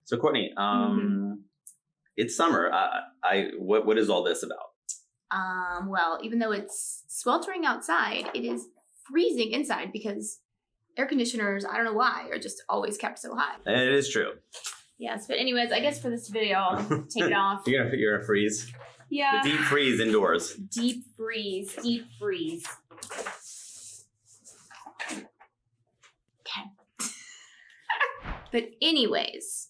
So Courtney, it's summer. What is all this about? Well, even though it's sweltering outside, it is freezing inside because air conditioners, I don't know why, are just always kept so high. It is true. Yes, but anyways, I guess for this video, I'll take it off. You're gonna freeze. Yeah. The deep freeze indoors. Deep freeze. Deep freeze. Okay. But anyways,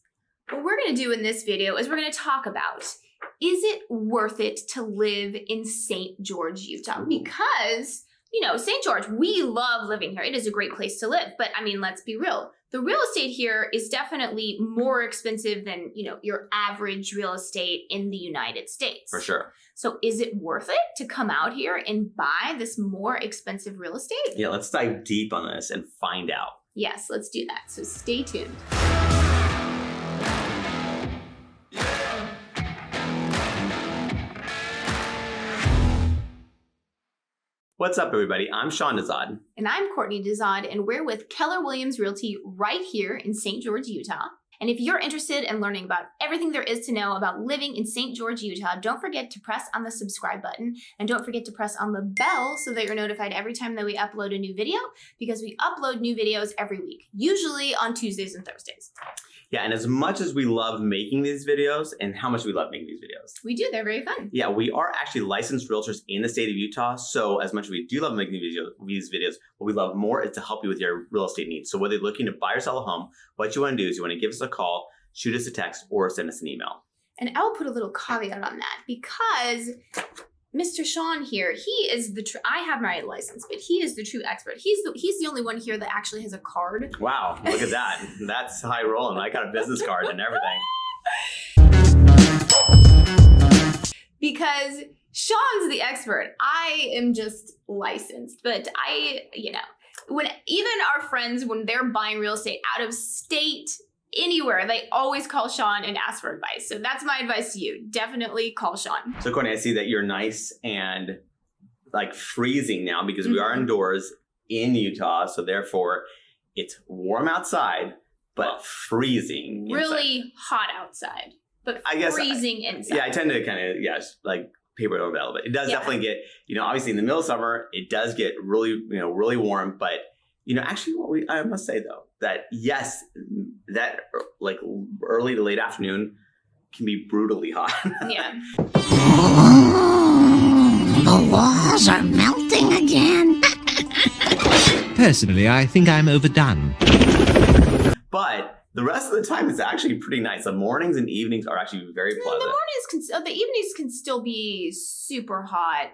what we're going to do in this video is we're going to talk about, is it worth it to live in St. George, Utah? Because, you know, St. George, we love living here. It is a great place to live. But I mean, let's be real. The real estate here is definitely more expensive than, you know, your average real estate in the United States. For sure. So is it worth it to come out here and buy this more expensive real estate? Yeah, let's dive deep on this and find out. Yes, let's do that. So stay tuned. What's up, everybody? I'm Sean Dezad. And I'm Courtney Dezad, and we're with Keller Williams Realty right here in St. George, Utah. And if you're interested in learning about everything there is to know about living in St. George, Utah, don't forget to press on the subscribe button, and don't forget to press on the bell so that you're notified every time that we upload a new video, because we upload new videos every week, usually on Tuesdays and Thursdays. Yeah, and as much as we love making these videos and how much we love making these videos. We do, they're very fun. Yeah, we are actually licensed realtors in the state of Utah. So as much as we do love making these videos, what we love more is to help you with your real estate needs. So whether you're looking to buy or sell a home, what you want to do is you want to give us a call, shoot us a text, or send us an email. And I will put a little caveat on that, because Mr. Sean here, he is the I have my license, but he is the true expert. He's the only one here that actually has a card. Wow, look at that. That's high rolling. I got a business card and everything. Because Sean's the expert. I am just licensed, but when even our friends, when they're buying real estate out of state, anywhere, they always call Sean and ask for advice. So that's my advice to you. Definitely call Sean. So Courtney, I see that you're nice and like freezing now because we are indoors in Utah. So therefore it's warm outside, but freezing inside. Really hot outside, but freezing inside. Yeah, I tend to kind of, like paper it over that a little bit. It does definitely get, obviously in the middle of summer, it does get really, really warm. But, actually I must say though, that yes, that like early to late afternoon can be brutally hot. Yeah. The walls are melting again. Personally, I think I'm overdone. But the rest of the time it's actually pretty nice. The mornings and evenings are actually very pleasant. The evenings can still be super hot.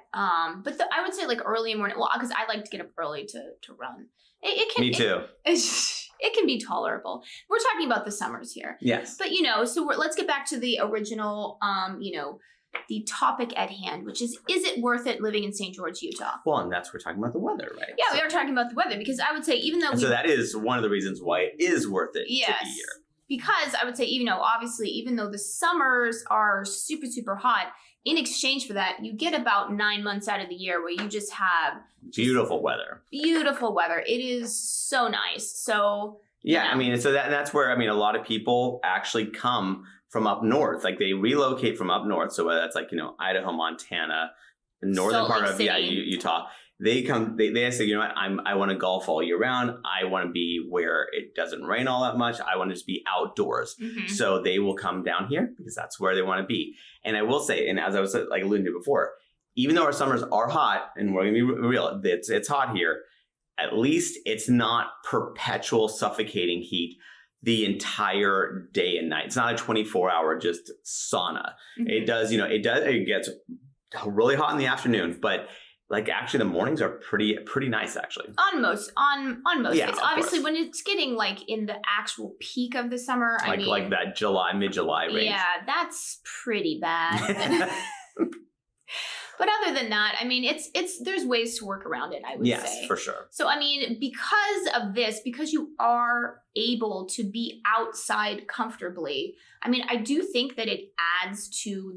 But I would say like early in the morning, well, because I like to get up early to run. It can. Me too. It can be tolerable. We're talking about the summers here. Yes. But so let's get back to the original, the topic at hand, which is it worth it living in St. George, Utah? Well, and we're talking about the weather, right? Yeah, we are talking about the weather, because I would say even though so that is one of the reasons why it is worth it to be here. Because I would say, obviously, even though the summers are super, super hot, in exchange for that, you get about 9 months out of the year where you just have beautiful weather. Beautiful weather. It is so nice. So yeah, so that's where a lot of people actually come from up north. Like they relocate from up north. So whether that's like Idaho, Montana, the northern part of Utah. They come, they say, I want to golf all year round. I want to be where it doesn't rain all that much. I want to just be outdoors. Mm-hmm. So they will come down here because that's where they want to be. And I will say, and as I was like alluding to before, even though our summers are hot, and we're going to be real, it's hot here, at least it's not perpetual suffocating heat the entire day and night. It's not a 24-hour just sauna. Mm-hmm. It gets really hot in the afternoon, but like actually the mornings are pretty nice actually. On most days. Obviously when it's getting like in the actual peak of the summer, like that mid-July range. Yeah, that's pretty bad. But other than that, there's ways to work around it, I would say. Yes, for sure. So, because of this, because you are able to be outside comfortably, I do think that it adds to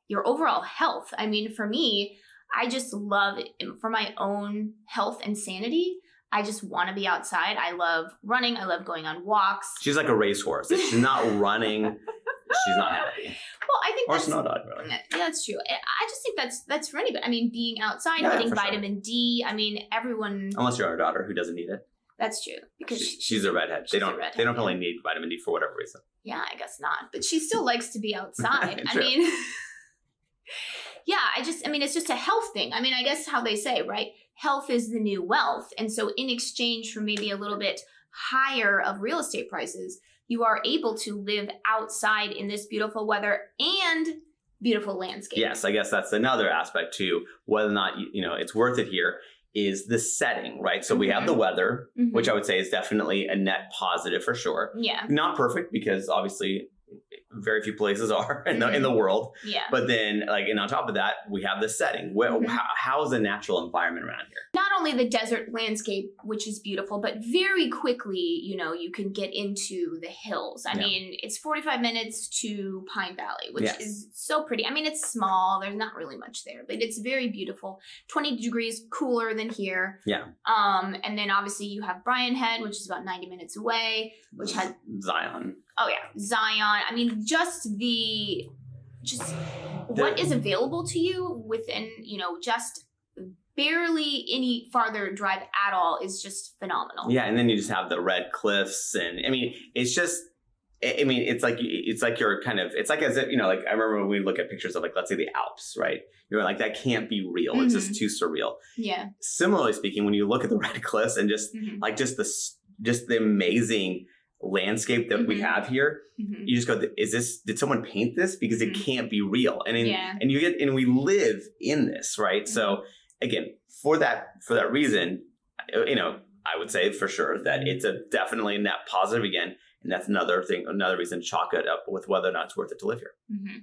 your overall health. For me, I just love it for my own health and sanity. I just want to be outside. I love running. I love going on walks. She's like a racehorse. If she's not running, she's not happy. Well, I think or snow dog, really. Yeah, that's true. I just think that's for anybody. I mean, being outside, getting vitamin D. I mean, everyone. Unless you're our daughter who doesn't need it. That's true because she's a redhead. They don't really need vitamin D for whatever reason. Yeah, I guess not. But she still likes to be outside. I mean, yeah. It's just a health thing. I mean, I guess how they say, right? Health is the new wealth. And so in exchange for maybe a little bit higher of real estate prices, you are able to live outside in this beautiful weather and beautiful landscape. Yes, I guess that's another aspect too. Whether or not, it's worth it here is the setting, right? So we have the weather, which I would say is definitely a net positive for sure. Yeah. Not perfect because obviously very few places are in the world. Yeah. But then, and on top of that, we have the setting. How's the natural environment around here? Not only the desert landscape, which is beautiful, but very quickly, you can get into the hills. I mean, it's 45 minutes to Pine Valley, which is so pretty. I mean, it's small. There's not really much there, but it's very beautiful. 20 degrees cooler than here. Yeah. And then obviously you have Bryan Head, which is about 90 minutes away, which has Zion. Oh yeah, Zion. I mean, just what is available to you within, just barely any farther drive at all is just phenomenal. Yeah, and then you just have the red cliffs, and I mean, it's just. I mean, it's like you're kind of. It's like as if I remember when we look at pictures of let's say the Alps, right? You're like that can't be real. It's just too surreal. Yeah. Similarly speaking, when you look at the red cliffs and just just the amazing landscape that we have here, you just go, did someone paint this? Because it can't be real. And we live in this, right? So again, for that reason, I would say for sure that it's definitely a net positive again. And that's another reason to chalk it up with whether or not it's worth it to live here.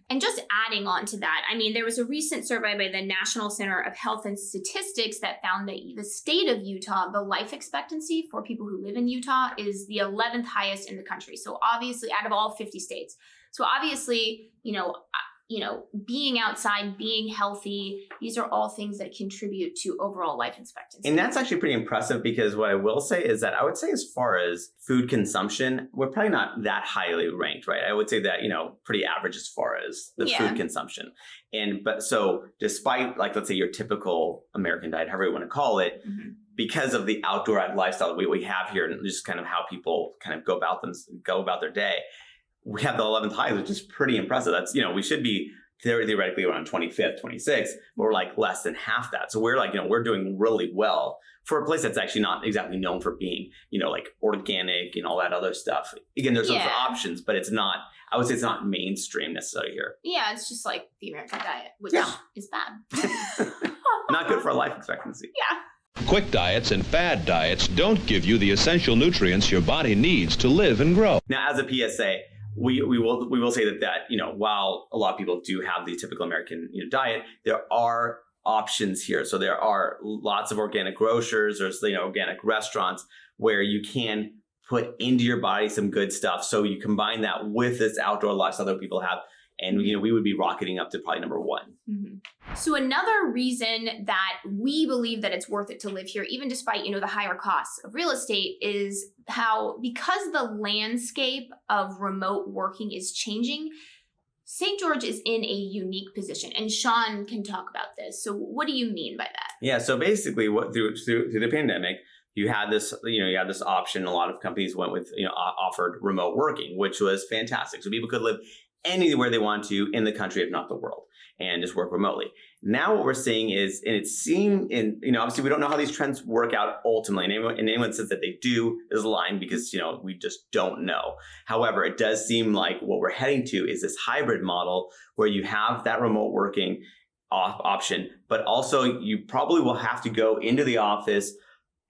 And just adding on to that, I mean, there was a recent survey by the National Center of Health and Statistics that found that the state of Utah, the life expectancy for people who live in Utah is the 11th highest in the country. So obviously out of all 50 states. So obviously, being outside, being healthy, these are all things that contribute to overall life expectancy. And that's actually pretty impressive because what I will say is that I would say as far as food consumption, we're probably not that highly ranked, right? I would say that, pretty average as far as the food consumption. But so despite let's say your typical American diet, however you want to call it, because of the outdoor lifestyle that we have here and just kind of how people kind of go about their day, we have the 11th highest, which is pretty impressive. That's, we should be theoretically around 25th, 26th, but we're less than half that. So we're we're doing really well for a place that's actually not exactly known for being, organic and all that other stuff. Again, there's those options, but it's not, I would say it's not mainstream necessarily here. Yeah, it's just like the American diet, which is bad. Not good for life expectancy. Yeah. Quick diets and fad diets don't give you the essential nutrients your body needs to live and grow. Now, as a PSA, we will say that while a lot of people do have the typical American diet, there are options here. So there are lots of organic grocers, there's organic restaurants where you can put into your body some good stuff. So you combine that with this outdoor lifestyle that people have, and we would be rocketing up to probably number one. So another reason that we believe that it's worth it to live here, even despite, the higher costs of real estate, is how, because the landscape of remote working is changing, St. George is in a unique position. And Sean can talk about this. So what do you mean by that? Yeah. So basically through the pandemic, you had this, this option. A lot of companies went with, offered remote working, which was fantastic. So people could live anywhere they want to in the country, if not the world, and just work remotely. Now what we're seeing is, and it seemed, obviously we don't know how these trends work out ultimately, and anyone says that they do is lying because, we just don't know. However, it does seem like what we're heading to is this hybrid model where you have that remote working option, but also you probably will have to go into the office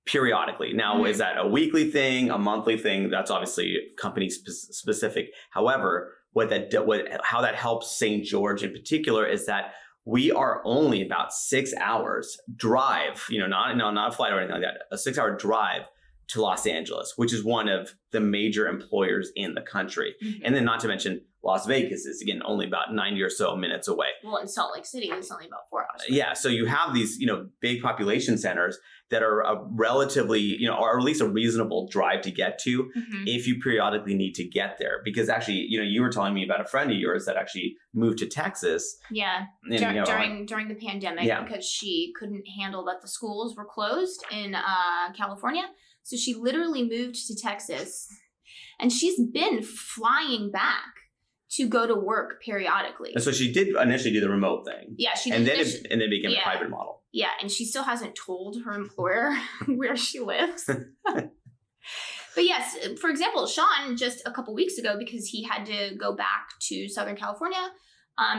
periodically. Now, is that a weekly thing, a monthly thing? That's obviously company specific. However, how that helps St. George in particular is that we are only about 6 hours drive, not a flight or anything like that, a 6-hour drive to Los Angeles, which is one of the major employers in the country. And then not to mention Las Vegas is, again, only about 90 or so minutes away. Well, in Salt Lake City, it's only about 4 hours. Yeah, so you have these, big population centers that are a relatively, or at least a reasonable drive to get to if you periodically need to get there. Because actually, you were telling me about a friend of yours that actually moved to Texas. Yeah, and, during the pandemic because she couldn't handle that the schools were closed in California. So she literally moved to Texas, and she's been flying back to go to work periodically. And so she did initially do the remote thing. Yeah, she did. And then became a hybrid model. Yeah, and she still hasn't told her employer where she lives. But yes, for example, Sean, just a couple weeks ago, because he had to go back to Southern California,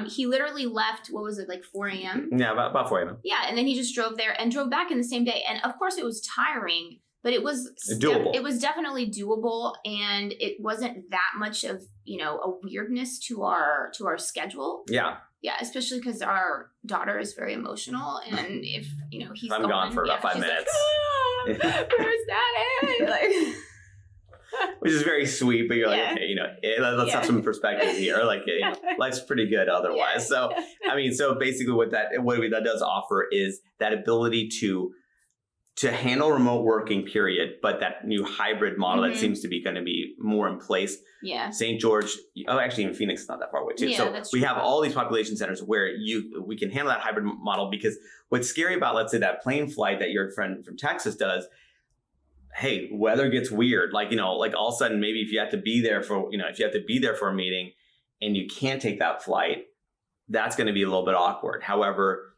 he literally left, what was it, like 4 a.m.? Yeah, about 4 a.m. Yeah, and then he just drove there and drove back in the same day. And of course it was tiring, but it was doable. It was definitely doable, and it wasn't that much of, a weirdness to our schedule. Yeah. Yeah, especially because our daughter is very emotional, and if he's I'm gone for about 5 minutes. Like, where's Daddy? Like, which is very sweet, but you're like, okay, let's have some perspective here. Like, life's pretty good otherwise. So, so basically, what that does offer is that ability to handle remote working, period, but that new hybrid model that seems to be going to be more in place. Yeah. St. George, actually even Phoenix is not that far away too. Yeah, so we have all these population centers where we can handle that hybrid model, because what's scary about, let's say, that plane flight that your friend from Texas does, hey, weather gets weird. Like, like all of a sudden, maybe if you have to be there for, if you have to be there for a meeting and you can't take that flight, that's going to be a little bit awkward. However,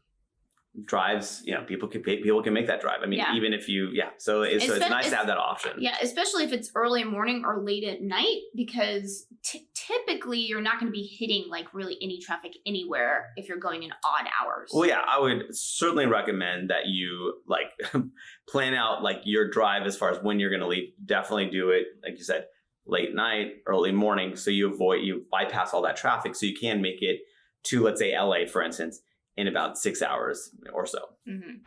drives, people can make that drive. Even if you, so it's nice to have that option. Yeah, especially if it's early morning or late at night, because typically you're not going to be hitting like really any traffic anywhere if you're going in odd hours. Well, yeah, I would certainly recommend that you like plan out like your drive as far as when you're going to leave. Definitely do it, like you said, late night, early morning, so you bypass all that traffic, so you can make it to, let's say, LA, for instance, in about 6 hours or so.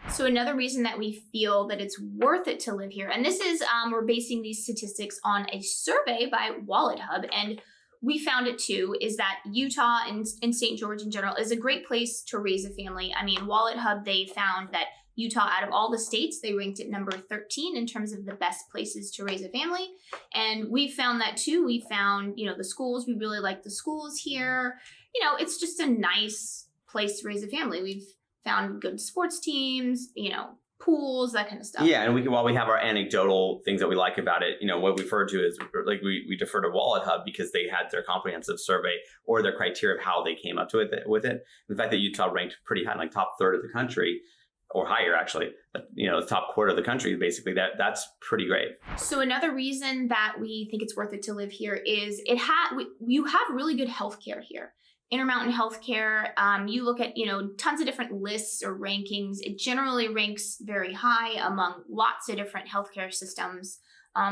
So another reason that we feel that it's worth it to live here, and this is, we're basing these statistics on a survey by Wallet Hub, and we found it too, is that Utah and St. George in general is a great place to raise a family. Wallet Hub, they found that Utah, out of all the states, they ranked at number 13 in terms of the best places to raise a family. And we found that too. We found, the schools, we really like the schools here. It's just a nice place to raise a family. We've found good sports teams, pools, that kind of stuff. Yeah, and while we have our anecdotal things that we like about it, what we've heard to is like we defer to Wallet Hub because they had their comprehensive survey or their criteria of how they came up to it with it. The fact that Utah ranked pretty high, like top third of the country, or higher actually, the top quarter of the country, basically that's pretty great. So another reason that we think it's worth it to live here is you have really good healthcare here. Intermountain Healthcare, you look at, tons of different lists or rankings. It generally ranks very high among lots of different healthcare systems.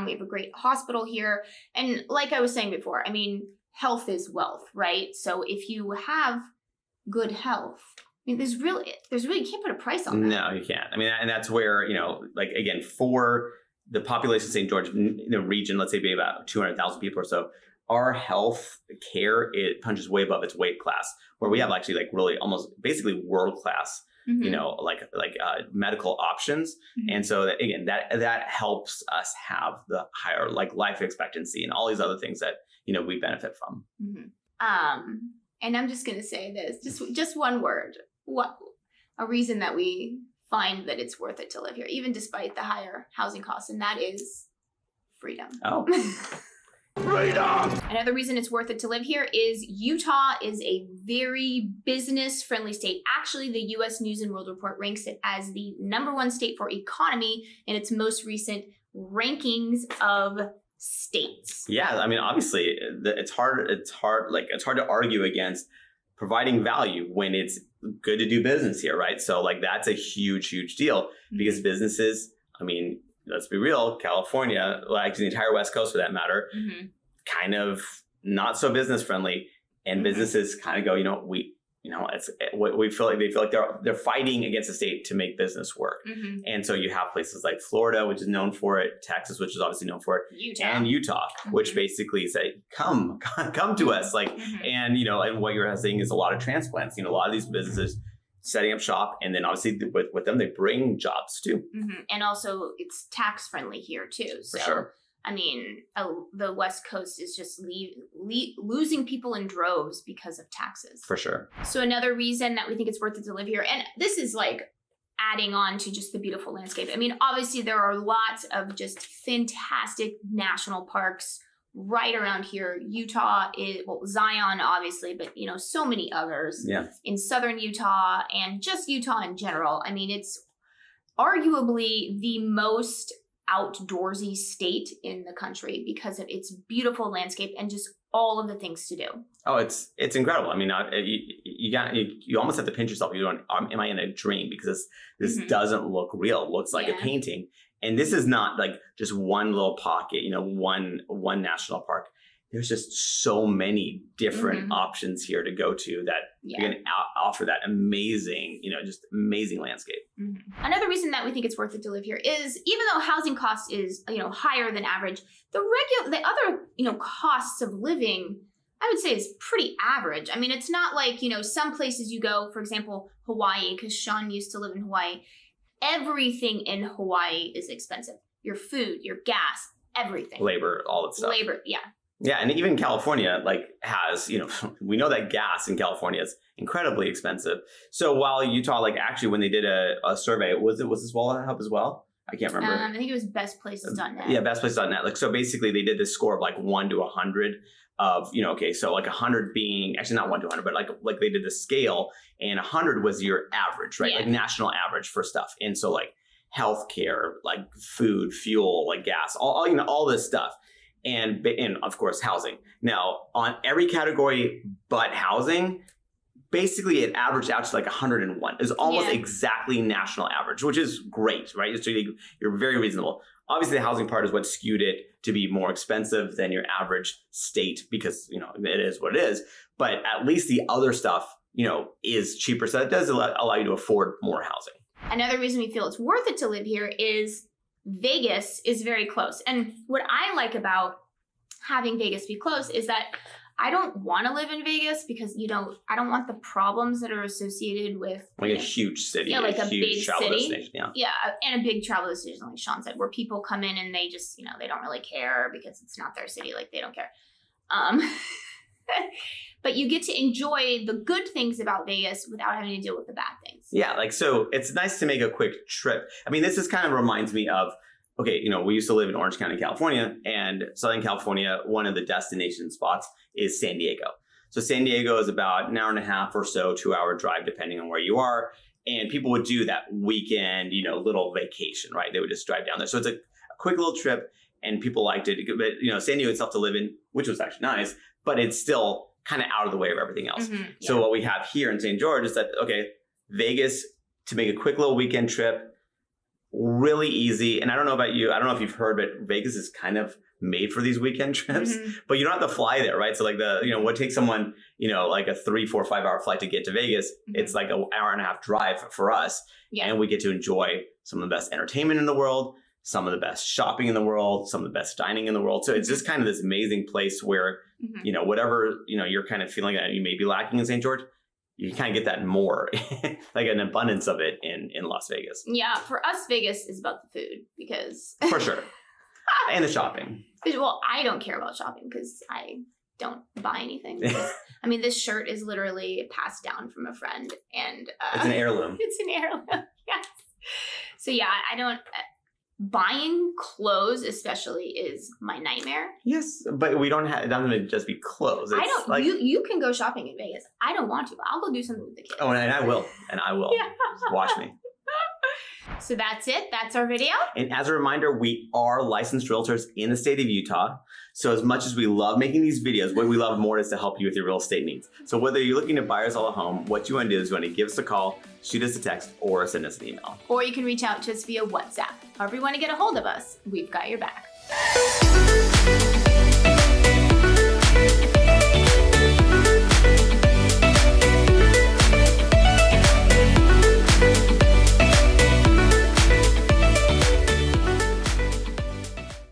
We have a great hospital here. And like I was saying before, health is wealth, right? So if you have good health, there's really, you can't put a price on that. No, you can't. And that's where, like, again, for the population of St. George region, let's say be about 200,000 people or so, our health care, it punches way above its weight class, where we have actually like really almost basically world-class, medical options. And so that, again, that helps us have the higher like life expectancy and all these other things that, we benefit from. And I'm just going to say this, just one word, a reason that we find that it's worth it to live here, even despite the higher housing costs, and that is freedom. Oh. Freedom! Another reason it's worth it to live here is Utah is a very business-friendly state. Actually, the U.S. News and World Report ranks it as the #1 state for economy in its most recent rankings of states. Yeah, obviously, it's hard to argue against providing value when it's good to do business here, right? So, like, that's a huge, huge deal because businesses, let's be real, California, actually the entire West Coast for that matter, kind of not so business friendly, and businesses kind of go, we feel like they feel like they're fighting against the state to make business work. Mm-hmm. And so you have places like Florida, which is known for it, Texas, which is obviously known for it, and Utah, which basically say, come to us. And, and what you're saying is a lot of transplants, a lot of these businesses setting up shop, and then obviously with them, they bring jobs too. Mm-hmm. And also it's tax friendly here too. So. For sure. I mean, the West Coast is just losing people in droves because of taxes. For sure. So another reason that we think it's worth it to live here, and this is like adding on to just the beautiful landscape. I mean, obviously there are lots of just fantastic national parks right around here. Utah is, Zion obviously, but so many others in southern Utah and just Utah in general. I mean, it's arguably the most outdoorsy state in the country because of its beautiful landscape and just all of the things to do. Oh, it's incredible. I mean, you almost have to pinch yourself. You're going, am I in a dream? Because this doesn't look real. It looks like a painting. And this is not like just one little pocket, one national park. There's just so many different options here to go to that you're going to offer that amazing, just amazing landscape. Mm-hmm. Another reason that we think it's worth it to live here is even though housing cost is, higher than average, the other, costs of living, I would say is pretty average. I mean, it's not like, some places you go, for example, Hawaii, because Sean used to live in Hawaii. Everything in Hawaii is expensive. Your food, your gas, everything. Labor, all that stuff. Labor, yeah. Yeah, and even California has, we know that gas in California is incredibly expensive. So while Utah, actually when they did a survey, was this Wallet Hub as well? I can't remember. I think it was bestplaces.net. Yeah, bestplaces.net. So basically they did this score of 1 to 100 of, so 100 being, actually not 1 to 100, but they did the scale, and 100 was your average, right? Yeah. National average for stuff. And so healthcare, food, fuel, gas, all this stuff. And of course, housing. Now, on every category but housing, basically it averaged out to 101. It's almost exactly national average, which is great, right? So you're very reasonable. Obviously, the housing part is what skewed it to be more expensive than your average state because, it is what it is. But at least the other stuff, is cheaper. So that does allow you to afford more housing. Another reason we feel it's worth it to live here is Vegas is very close. And what I like about having Vegas be close is that I don't want to live in Vegas because I don't want the problems that are associated with a huge city. Yeah, a big travel city. Destination. Yeah, and a big travel destination, like Sean said, where people come in and they just, they don't really care because it's not their city. They don't care. But you get to enjoy the good things about Vegas without having to deal with the bad things. Yeah, so it's nice to make a quick trip. I mean, this kind of reminds me of, okay, we used to live in Orange County, California, and Southern California, one of the destination spots is San Diego. So San Diego is about an hour and a half or so, 2-hour drive, depending on where you are. And people would do that weekend, little vacation, right? They would just drive down there. So it's a quick little trip, and people liked it. But, San Diego itself to live in, which was actually nice, but it's still kind of out of the way of everything else. Mm-hmm, yeah. So what we have here in St. George is that, okay, Vegas to make a quick little weekend trip, really easy. And I don't know about you, I don't know if you've heard, but Vegas is kind of made for these weekend trips, but you don't have to fly there, right? So what takes someone, a 3, 4, 5 hour flight to get to Vegas, it's an hour and a half drive for us. Yeah. And we get to enjoy some of the best entertainment in the world, some of the best shopping in the world, some of the best dining in the world. So it's just kind of this amazing place where, whatever, you're kind of feeling that you may be lacking in St. George, you kind of get that more, an abundance of it in Las Vegas. Yeah, for us, Vegas is about the food because... For sure. And the shopping. Well, I don't care about shopping because I don't buy anything. I mean, this shirt is literally passed down from a friend, and... it's an heirloom. It's an heirloom, yes. So yeah, I don't... Buying clothes, especially, is my nightmare. Yes, but we don't have. It doesn't just be clothes. It's I don't. You can go shopping in Vegas. I don't want to. I'll go do something with the kids. Oh, and I will. Yeah. Just watch me. So that's it. That's our video. And as a reminder, we are licensed realtors in the state of Utah. So as much as we love making these videos, what we love more is to help you with your real estate needs. So whether you're looking to buy or sell a home, what you want to do is you want to give us a call, shoot us a text, or send us an email. Or you can reach out to us via WhatsApp. However you want to get a hold of us, we've got your back.